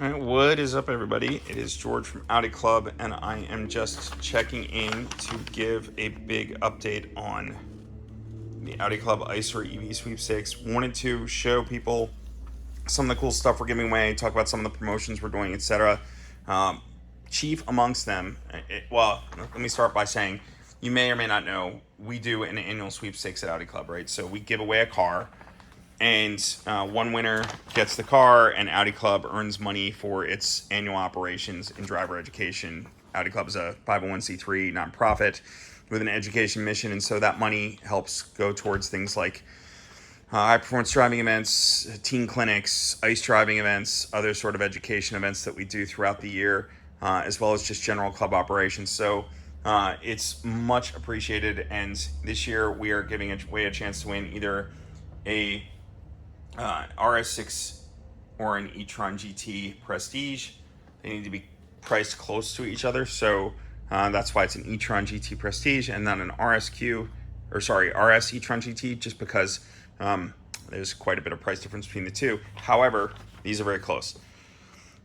All right, what is up, everybody? It is George from Audi Club, and I am just checking in to give a big update on the Audi Club ICE or EV Sweepstakes. Wanted to show people some of the cool stuff we're giving away, talk about some of the promotions we're doing, etc. Chief amongst them, well, let me start by saying, you may or may not know, we do an annual sweepstakes at Audi Club, right? So we give away a car, and one winner gets the car, and Audi Club earns money for its annual operations in driver education. Audi Club is a 501c3 nonprofit with an education mission, and so that money helps go towards things like high performance driving events, teen clinics, ICE driving events, other sort of education events that we do throughout the year, as well as just general club operations. So it's much appreciated, and this year we are giving away a chance to win either a RS6 or an e-tron GT Prestige. They need to be priced close to each other, so that's why it's an e-tron GT Prestige and not an RS e-tron GT, just because there's quite a bit of price difference between the two. However, these are very close.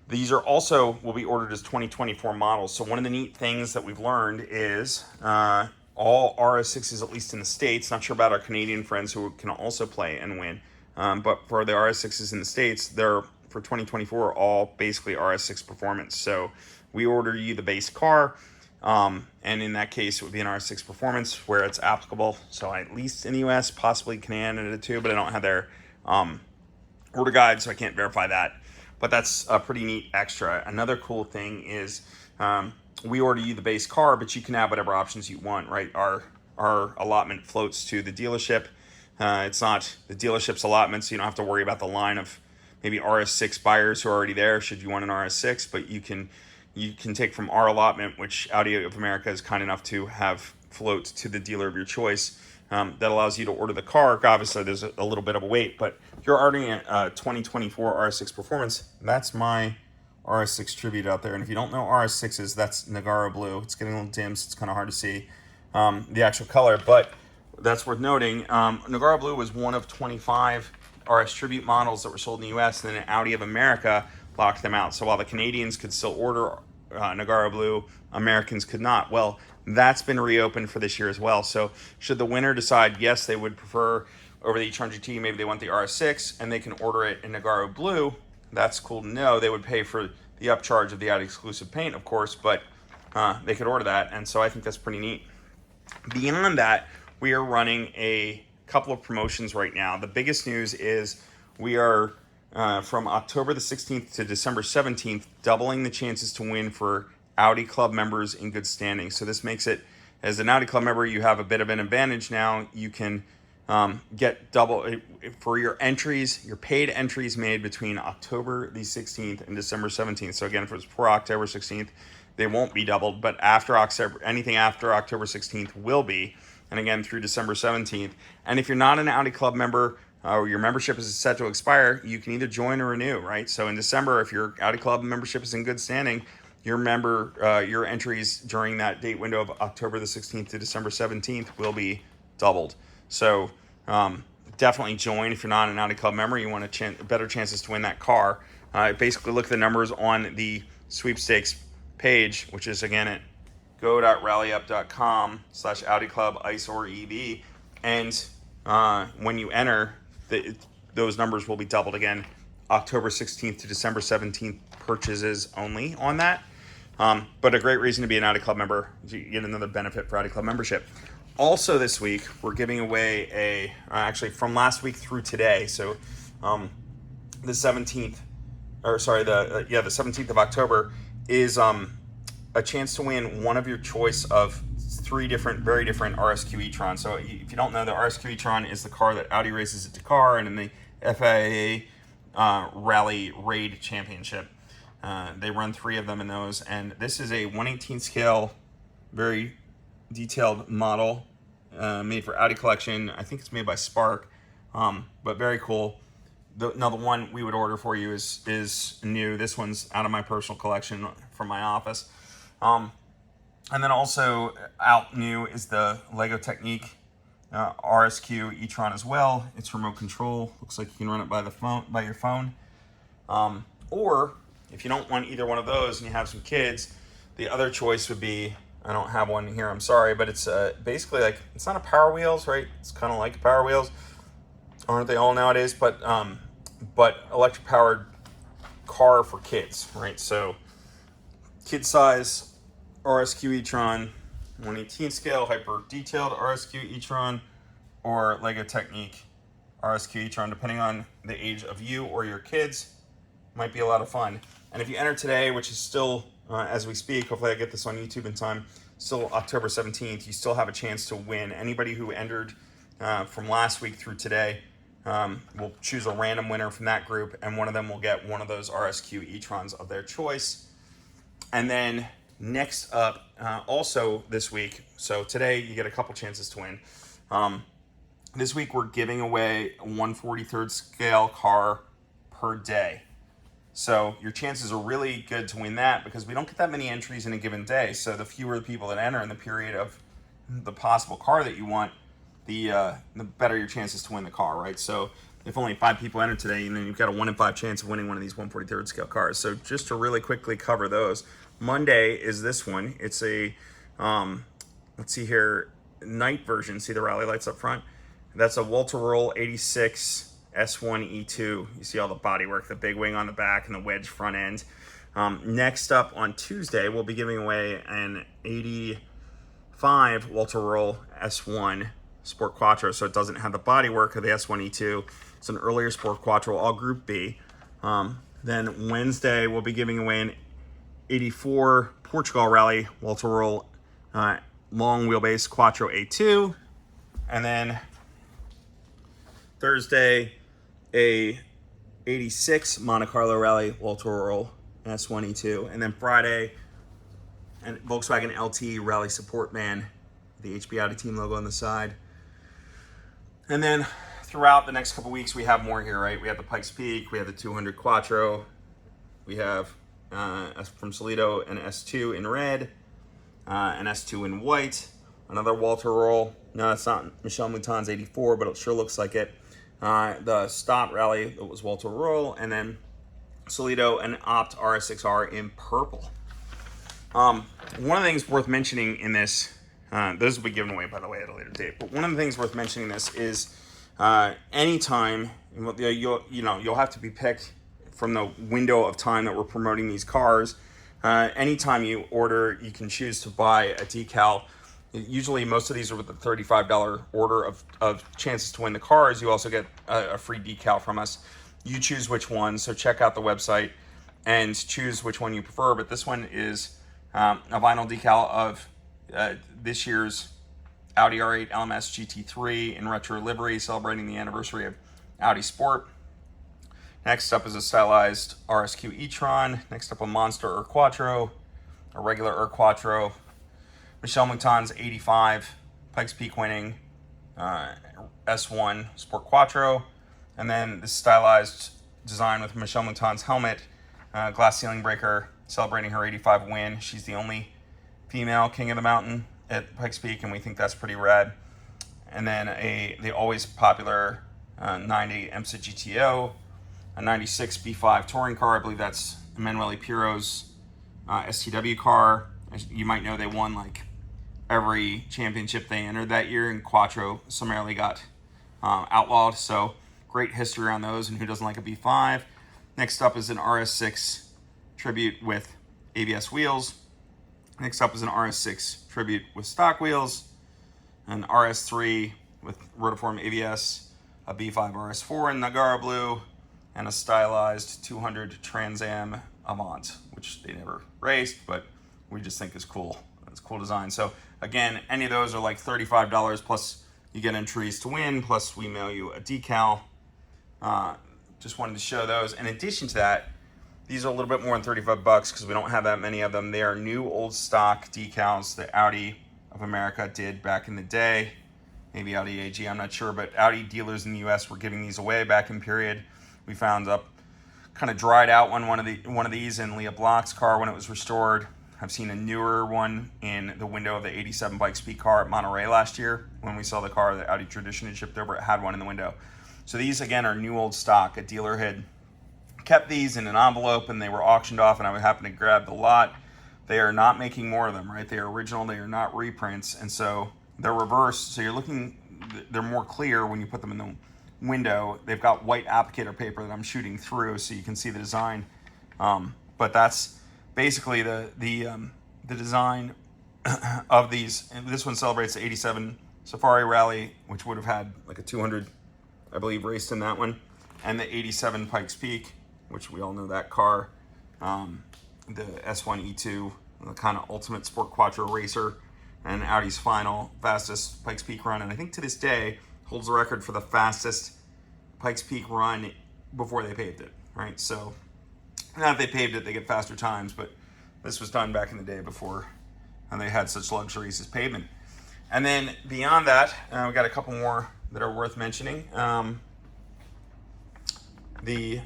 These are also will be ordered as 2024 models. So one of the neat things that we've learned is all RS6s, at least in the States, not sure about our Canadian friends who can also play and win, but for the RS6s in the States, they're for 2024 all basically RS6 performance. So we order you the base car, and in that case, it would be an RS6 performance where it's applicable. So at least in the US, possibly Canada too, but I don't have their order guide, so I can't verify that. But that's a pretty neat extra. Another cool thing is we order you the base car, but you can have whatever options you want, right? Our allotment floats to the dealership. It's not the dealership's allotment, so you don't have to worry about the line of maybe RS6 buyers who are already there should you want an RS6, but you can take from our allotment, which Audi of America is kind enough to have float to the dealer of your choice. That allows you to order the car. Obviously, there's a little bit of a wait, but if you're ordering a 2024 RS6 Performance, that's my RS6 Tribute out there. And if you don't know RS6s, that's Nagara Blue. It's getting a little dim, so it's kind of hard to see the actual color, but that's worth noting. Nagara Blue was one of 25 RS Tribute models that were sold in the US, and then Audi of America locked them out. So while the Canadians could still order Nagara Blue, Americans could not. Well, that's been reopened for this year as well. So should the winner decide, yes, they would prefer over the e-tron GT, maybe they want the RS6, and they can order it in Nagara Blue, that's cool to know. They would pay for the upcharge of the Audi exclusive paint, of course, but they could order that, and so I think that's pretty neat. Beyond that, we are running a couple of promotions right now. The biggest news is we are from October the 16th to December 17th, doubling the chances to win for Audi Club members in good standing. So this makes it, as an Audi Club member, you have a bit of an advantage now. You can get double for your entries, your paid entries made between October the 16th and December 17th. So again, if it was before October 16th, they won't be doubled, but after October, anything after October 16th will be, and again through December 17th. And if you're not an Audi Club member, or your membership is set to expire, you can either join or renew, right? So in December, if your Audi Club membership is in good standing, your entries during that date window of October the 16th to December 17th will be doubled. So definitely join if you're not an Audi Club member. You want better chances to win that car. Basically, look at the numbers on the sweepstakes page, which is again at go.rallyup.com/Audi Club ICE or EV, and when you enter, those numbers will be doubled again. October 16th to December 17th purchases only on that. But a great reason to be an Audi Club member. You get another benefit for Audi Club membership. Also this week, we're giving away actually from last week through today. So the 17th, the 17th of October is a chance to win one of your choice of three very different RSQ e-tron. So if you don't know, the RSQ e-tron is the car that Audi races at Dakar and in the FIA Rally Raid Championship. They run three of them in those, and this is a 1/18 scale, very detailed model made for Audi Collection. I think it's made by Spark, but very cool. The one we would order for you is new. This one's out of my personal collection from my office. And then also out new is the Lego Technique RSQ e-tron as well. It's remote control. Looks like you can run it by your phone. Or If you don't want either one of those and you have some kids, the other choice would be, I don't have one here, I'm sorry, but it's basically like, it's not a Power Wheels, right? It's kind of like Power Wheels, aren't they all nowadays? But electric powered car for kids, right? So kid size RSQ e-tron, 1/18 scale, hyper detailed RSQ e-tron, or Lego Technique RSQ e-tron, depending on the age of you or your kids. Might be a lot of fun. And if you enter today, which is still, as we speak, hopefully I get this on YouTube in time, still October 17th, you still have a chance to win. Anybody who entered from last week through today, we'll choose a random winner from that group, and one of them will get one of those RSQ e-trons of their choice. And then next up, also this week, so today you get a couple chances to win. This week we're giving away a 1/43rd scale car per day. So your chances are really good to win that because we don't get that many entries in a given day. So the fewer the people that enter in the period of the possible car that you want, the better your chances to win the car, right? So if only 5 people enter today, then you've got a 1 in 5 chance of winning one of these 1/43rd scale cars. So just to really quickly cover those, Monday is this one. It's a, let's see here, night version. See the rally lights up front? That's a Walter Roll 86 S1 E2. You see all the bodywork, the big wing on the back and the wedge front end. Next up on Tuesday, we'll be giving away an 85 Walter Roll S1 Sport Quattro. So it doesn't have the bodywork of the S1 E2. It's an earlier Sport Quattro, all Group B. Then Wednesday, we'll be giving away an 84 Portugal Rally Walter Roll long wheelbase Quattro A2. And then Thursday, a 86 Monte Carlo Rally Walter Roll S1 E2. And then Friday, a Volkswagen LT Rally Support Van, the HB Audi team logo on the side. And then throughout the next couple weeks, we have more here, right? We have the Pikes Peak, we have the 200 Quattro, we have from Solido an S2 in red, an S2 in white, another Walter Roll. No, it's not Michel Mouton's 84, but it sure looks like it. The Stop Rally, that was Walter Roll, and then Solido and Opt RS6R in purple. One of the things worth mentioning in this, those will be given away, by the way, at a later date, but one of the things worth mentioning in this is anytime, you'll have to be picked from the window of time that we're promoting these cars. Anytime you order, you can choose to buy a decal. Usually most of these are with a $35 order of chances to win the cars. You also get a free decal from us. You choose which one, so check out the website and choose which one you prefer. But this one is a vinyl decal of this year's Audi R8 LMS GT3 in retro livery, celebrating the anniversary of Audi Sport. Next up is a stylized RSQ e-tron. Next up, a Monster Ur Quattro, a regular Ur Quattro, Michel Mouton's 85 Pikes Peak winning S1 Sport Quattro, and then the stylized design with Michel Mouton's helmet, glass ceiling breaker, celebrating her 85 win. She's the only female king of the mountain at Pikes Peak, and we think that's pretty rad. And then the always popular 90 MSA GTO, a 96 B5 touring car. I believe that's Emanuele Pirro's STW car. As you might know, they won like every championship they entered that year, and Quattro summarily got outlawed. So great history on those, and who doesn't like a B5? Next up is an RS6 Tribute with ABS wheels. Next up is an RS6 Tribute with stock wheels, an RS3 with rotiform ABS, a B5 RS4 in Nagara blue, and a stylized 200 Trans Am Avant, which they never raced, but we just think is cool. It's a cool design. So again, any of those are like $35 plus you get entries to win, plus we mail you a decal. Just wanted to show those. In addition to that, these are a little bit more than 35 bucks because we don't have that many of them. They are new old stock decals that Audi of America did back in the day. Maybe Audi AG, I'm not sure, but Audi dealers in the US were giving these away back in period. We found up kind of dried out one of these in Leah Block's car when it was restored. I've seen a newer one in the window of the 87 Bike Speed car at Monterey last year. When we saw the car that Audi Tradition had shipped over, it had one in the window. So these again are new old stock. A dealer had kept these in an envelope and they were auctioned off, and I would happen to grab the lot. They are not making more of them, right? They are original, they are not reprints, and so they're reversed. So they're more clear when you put them in the window. They've got white applicator paper that I'm shooting through so you can see the design. But that's basically the design of these. And this one celebrates the 87 Safari Rally, which would have had like a 200, I believe, raced in that one, and the 87 Pikes Peak, which we all know that car, the S1 E2, the kind of ultimate sport quattro racer, and Audi's final fastest Pikes Peak run, and I think to this day holds the record for the fastest Pikes Peak run before they paved it, right? So now that they paved it, they get faster times, but this was done back in the day before and they had such luxuries as pavement. And then beyond that, we got a couple more that are worth mentioning. The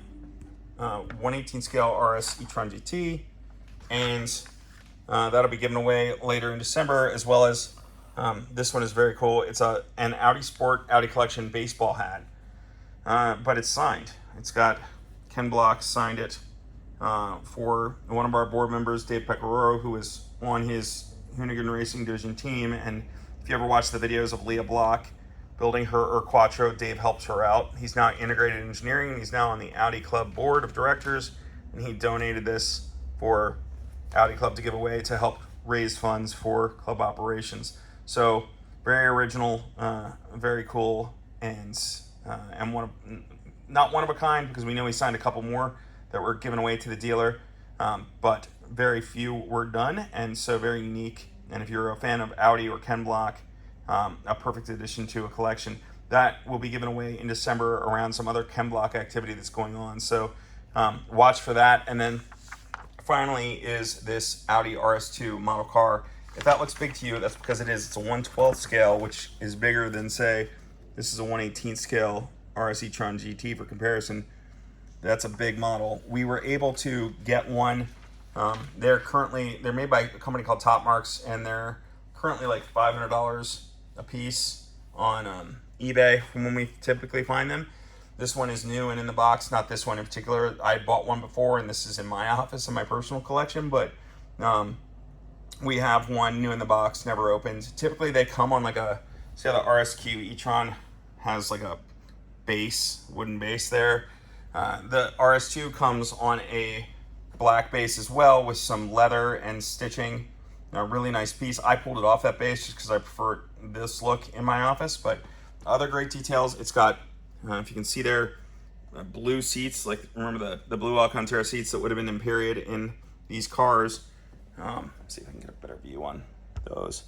118 scale RS e-tron GT, and that'll be given away later in December, as well as this one is very cool. It's an Audi Sport Audi Collection baseball hat, but it's signed. It's got Ken Block signed it for one of our board members, Dave Pecoraro, who is on his Hoonigan Racing Division team. And if you ever watch the videos of Leah Block building her Quattro, Dave helps her out. He's now integrated engineering. He's now on the Audi Club board of directors, and he donated this for Audi Club to give away to help raise funds for club operations. So very original, very cool, and not one of a kind, because we know he signed a couple more that were given away to the dealer, but very few were done, and so very unique. And if you're a fan of Audi or Ken Block, a perfect addition to a collection. That will be given away in December around some other Ken Block activity that's going on. So watch for that. And then finally is this Audi RS2 model car. If that looks big to you, that's because it is. It's a 1/12 scale, which is bigger than, say, this is a 1/18 scale RS e-tron GT for comparison. That's a big model. We were able to get one. They're made by a company called Top Marks, and they're currently like $500 a piece on eBay from when we typically find them. This one is new and in the box, not this one in particular. I bought one before, and this is in my office in my personal collection, but we have one new in the box, never opened. Typically they come on like see how the RSQ e-tron has like a wooden base there. The RS2 comes on a black base as well with some leather and stitching. A really nice piece. I pulled it off that base just because I prefer this look in my office, but other great details. It's got, if you can see there, blue seats, like remember the blue Alcantara seats that would have been in period in these cars. See if I can get a better view on those.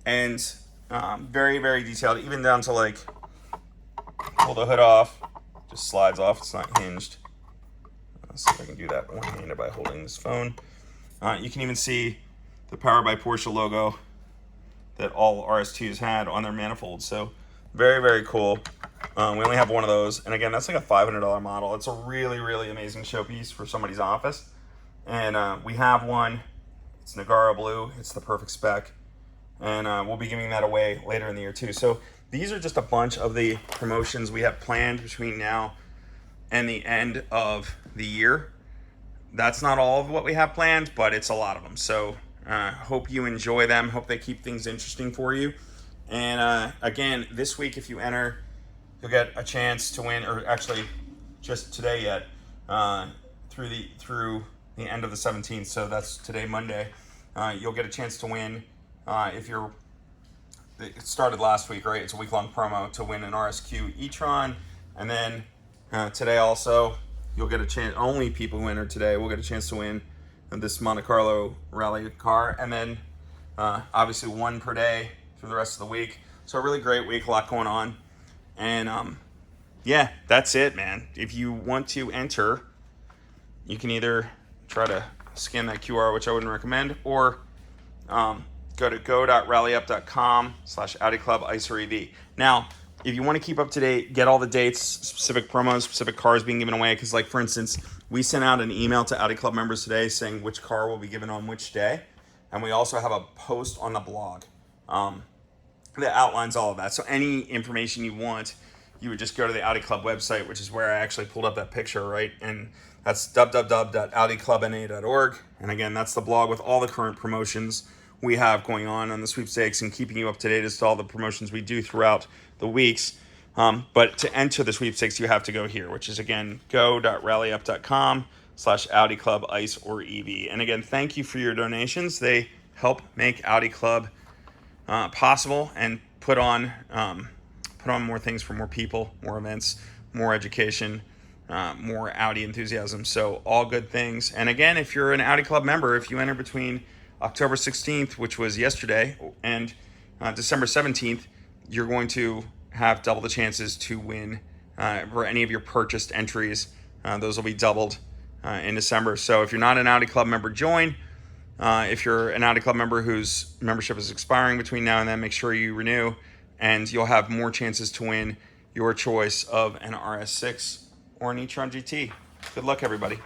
And very, very detailed, even down to like, pull the hood off, just slides off, it's not hinged. Let's see if I can do that one-handed by holding this phone. You can even see the Powered by Porsche logo that all RS2s had on their manifold. So very, very cool. We only have one of those. And again, that's like a $500 model. It's a really, really amazing showpiece for somebody's office. And we have one. It's Nagara Blue. It's the perfect spec. And we'll be giving that away later in the year too. So these are just a bunch of the promotions we have planned between now and the end of the year. That's not all of what we have planned, but it's a lot of them. So hope you enjoy them. Hope they keep things interesting for you. And again, this week, if you enter, you'll get a chance to win, or actually just today yet, through the end of the 17th. So that's today, Monday. You'll get a chance to win it started last week, right? It's a week-long promo to win an RSQ e-tron. And then today also, you'll get a chance, only people who enter today will get a chance to win this Monte Carlo rally car. And then obviously one per day through the rest of the week. So a really great week, a lot going on. And yeah, that's it, man. If you want to enter, you can either try to scan that QR, which I wouldn't recommend, or go to go.rallyup.com/Audi Club ICER EV. Now, if you want to keep up to date, get all the dates, specific promos, specific cars being given away, because like for instance, we sent out an email to Audi Club members today saying which car will be given on which day. And we also have a post on the blog that outlines all of that. So any information you want you would just go to the Audi Club website, which is where I actually pulled up that picture, right? And that's www.audiclubna.org. And again, that's the blog with all the current promotions we have going on the sweepstakes and keeping you up to date as to all the promotions we do throughout the weeks. But to enter the sweepstakes, you have to go here, which is, again, go.rallyup.com/Audi Club ICE or EV. And again, thank you for your donations. They help make Audi Club possible and put on more things for more people, more events, more education, more Audi enthusiasm. So all good things. And again, if you're an Audi Club member, if you enter between October 16th, which was yesterday, and December 17th, you're going to have double the chances to win for any of your purchased entries. Those will be doubled in December. So if you're not an Audi Club member, join. If you're an Audi Club member whose membership is expiring between now and then, make sure you renew, and you'll have more chances to win your choice of an RS6 or an e-tron GT. Good luck, everybody.